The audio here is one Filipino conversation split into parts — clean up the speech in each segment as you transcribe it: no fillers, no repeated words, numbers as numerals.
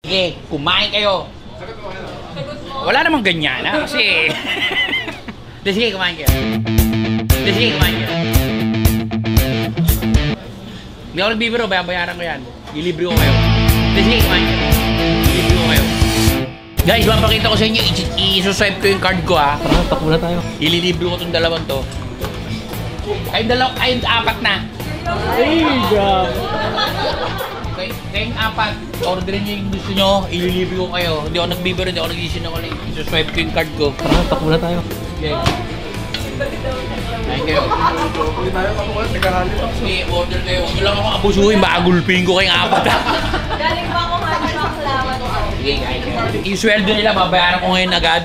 Sige, kumain kayo. Wala namang ganyan, ha? Kasi... Sige, kumain kayo. Sige, kumain kayo. Hindi ako nagbibiro, bayaran ko yan. Ilibre ko kayo. Sige, kumain kayo. Ilibre ko kayo. Guys, mapakita ko sa inyo, i-swipe ko yung card ko, ha? Tara, takbo na tayo. Ililibre ko itong dalawang to. Kayong apat na. Ay, grabe. Kayong apat, orderin nyo yung gusto nyo, ililibre ko kayo. Hindi ako nagbibiro, hindi ako nag-isinungaling. I-swipe ko yung card ko. Tara, takbo na tayo. Okay. Kain kayo. Sige, order kayo. Huwag nyo lang ako abusuhin, makagulping ko kayong apat. Galing ba ako nga ng baklawan? Sige, kain kayo. Yung sweldo nila, babayaran ko ngayon agad.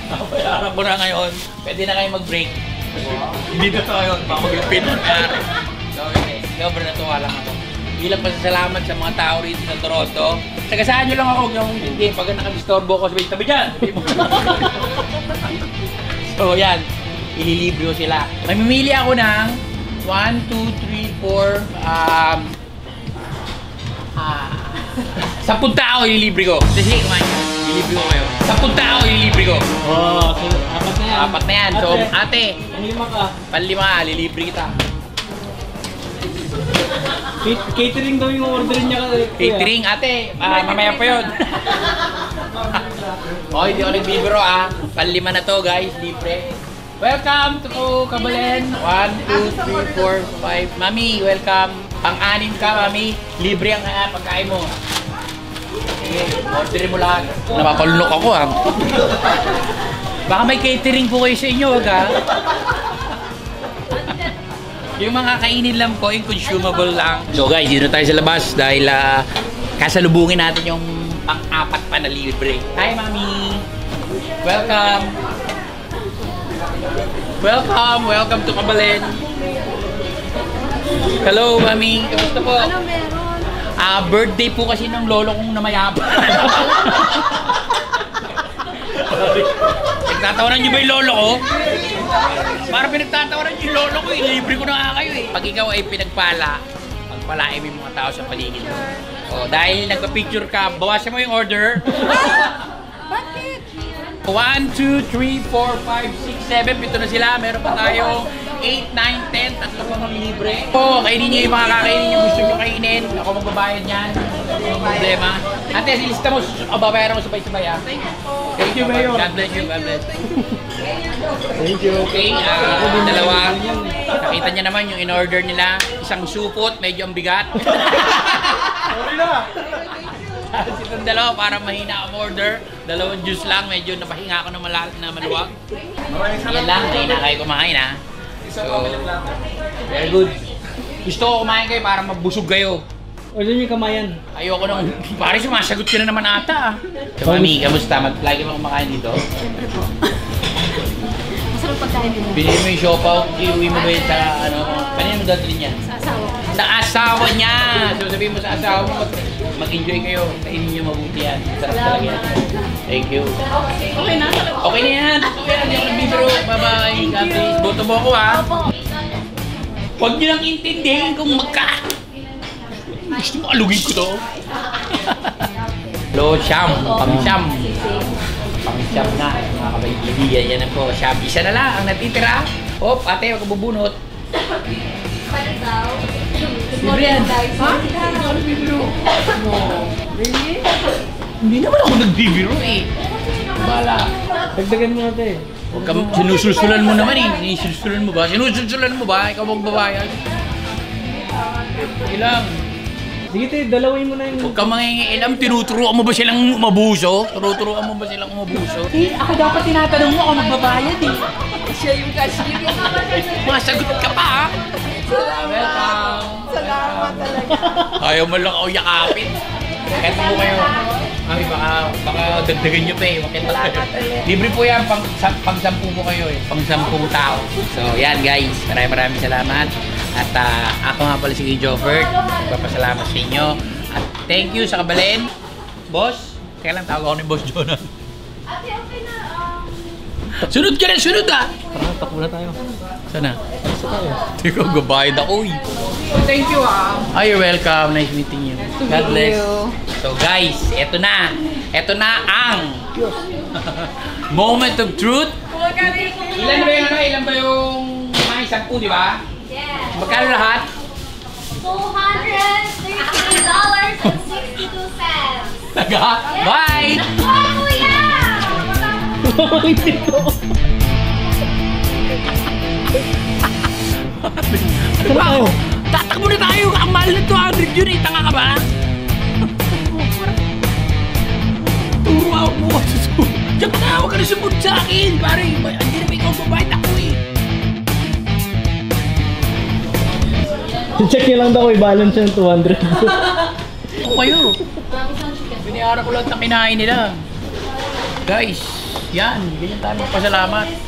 Babayaran ko na ngayon. Pwede na kayo mag-break. Hindi na tayo, makagulpin mo na. Sobrang natuwa lang ako. Bilang pasasalamat sa mga tao rito sa Toronto. Sagasaan nyo lang ako, huwag nyo hindi. Pag nakadistorbo ko, sabihin, tabi dyan! So yan, ililibre ko sila. Mamimili ako ng 1, 2, 3, 4, 10 tao ililibre ko. Sige, kumain ka. Ililibre ko kayo. 10 tao ililibre ko. Oh, so, apat na yan. Apat na yan. So, ate, Panlima ka. panlima, lilibre kita. Catering daw yung orderin niya. Catering, ate. Mamaya pa yun. Oh, hindi ako nagbibiro, Panlima na to, guys. Libre. Welcome to Kabalen. 1, 2, 3, 4, 5. Mami, welcome. Pang-anim ka, mami. Libre ang pagkain mo. Sige, orderin mo lahat. Napapalunok ako, Baka may catering po kayo sa inyo, wag, Yung mga kainin lang po, yung consumable lang. So guys, dito tayo sa labas dahil kasalubungin natin yung pang-apat pa na libre. Hi, Mami! Welcome! Welcome to Kabalen. Hello, Mami! Kamusta po? Ano meron? Birthday po kasi ng lolo kong namayapa. Nagtatawanan niyo ba yung lolo ko? Para pinagtatawanan niyo yung lolo ko, libre ko na nga kayo Pag ikaw ay pinagpala, pagpalain mo yung mga tao sa paligid mo. Dahil nagpa-picture ka, bawasan mo yung order. Bakit? 1, 2, 3, 4, 5, 6, 7, pito na sila. Meron pa tayong 8, 9, 10, tatlo pa mga libre. Kainin niyo yung mga kakainin niyo gusto niyo kainin. Ako magbabayad niyan. Walang problema. Ate, silista mo, babayaran mo sabay-sabay Thank you, Mayor. God bless you, God bless. Thank you. Okay, dalawa. Nakita niya naman yung in-order nila. Isang supot, medyo ang bigat. Sorry na. Itong dalawa, para mahina ang order. Dalawang juice lang, medyo napahinga ako na maluwag. Yan lang, kayo kumain So, very good. Gusto ko kumain kayo para mabusog kayo. Order niyo kamayan. Ayoko nang, pare sumasagot ka na naman ata So, Mami, kamusta? Lagi mo kumakain dito? Masarap pagkain nila. Binili mo yung siopaw, iuwi mo ba yun sa kanina mo dadalhin yan? Sa asawa ko. Sa asawa niya! So sabihin mo sa asawa mo, mag-enjoy kayo. Kainin niyo mabuti yan. Sarap talaga yan. Thank you. Okay na. Okay na yan. Okay na, hindi ako nagbibiro. Bye-bye. God bless. Boto mo ako Huwag niyo lang intindihin kung gusto mo alugin ko to. Hello, Sham. Pang-Sham. Pang-Sham na. Mga kabaibigan yan na po. Sham. Isa na lang ang natitira. Hop, ate, huwag ka bubunot. Libre yan. Ha? Hindi ako nagbibiro. Really? Hindi naman ako nagbibiro Bala. Dagdagan mo natin. Huwag ka, sinusulsulan mo naman Sinusulsulan mo ba? Sinusulsulan mo ba? Ikaw magbabayad. Sige lang. Sige tayo, dalawin mo na yung... Huwag ka mangingialam, tinuturuan mo ba silang umabuso? Tinuturuan mo ba silang umabuso? Ako dapat tinatanong mo, ako magbabayad Siya yung cashier. Masagot ka pa Salamat. Salamat talaga. Ayaw mo lang ako yakapin. Kahit po kayo. Mami, baka dagdagan nyo pa Bakit libre po yan, pang-10 po kayo Pang-10 tao. So yan guys, maraming salamat. At ako nga pala si Jofert. Magpapasalamat sa inyo. At thank you sa Kabalen. Boss, kailan tawag ako ni Boss Jonan? Ate, okay na. Sunod ka na, sunod ah! Tara, takbo na tayo. Sana? Isa tayo. Teka, gabayad ako eh. Thank you ah. Oh, you're welcome. Nice meeting you. God bless. you. So guys, eto na. Eto na ang moment of truth. Ilan ba yung ilan ba yung mga 10, di ba? Yes. Magkano lahat? $213.62. Taga? Bye! Oh, yeah! Ano ba ako? Tatakbo na tayo! Ang mahal na 200 yun eh! Tanga ka ba? Tumawa mo ka sa sumunod. Diyan ka na! Huwag ka na sumunod sa akin! Pare, hindi na may ikaw babayad ako eh! Check niya lang daw kung i-balance yung 200. Ako kayo! Biniara ko lang ang kinain nila. Guys, yan. Ganyan tayo magpasalamat.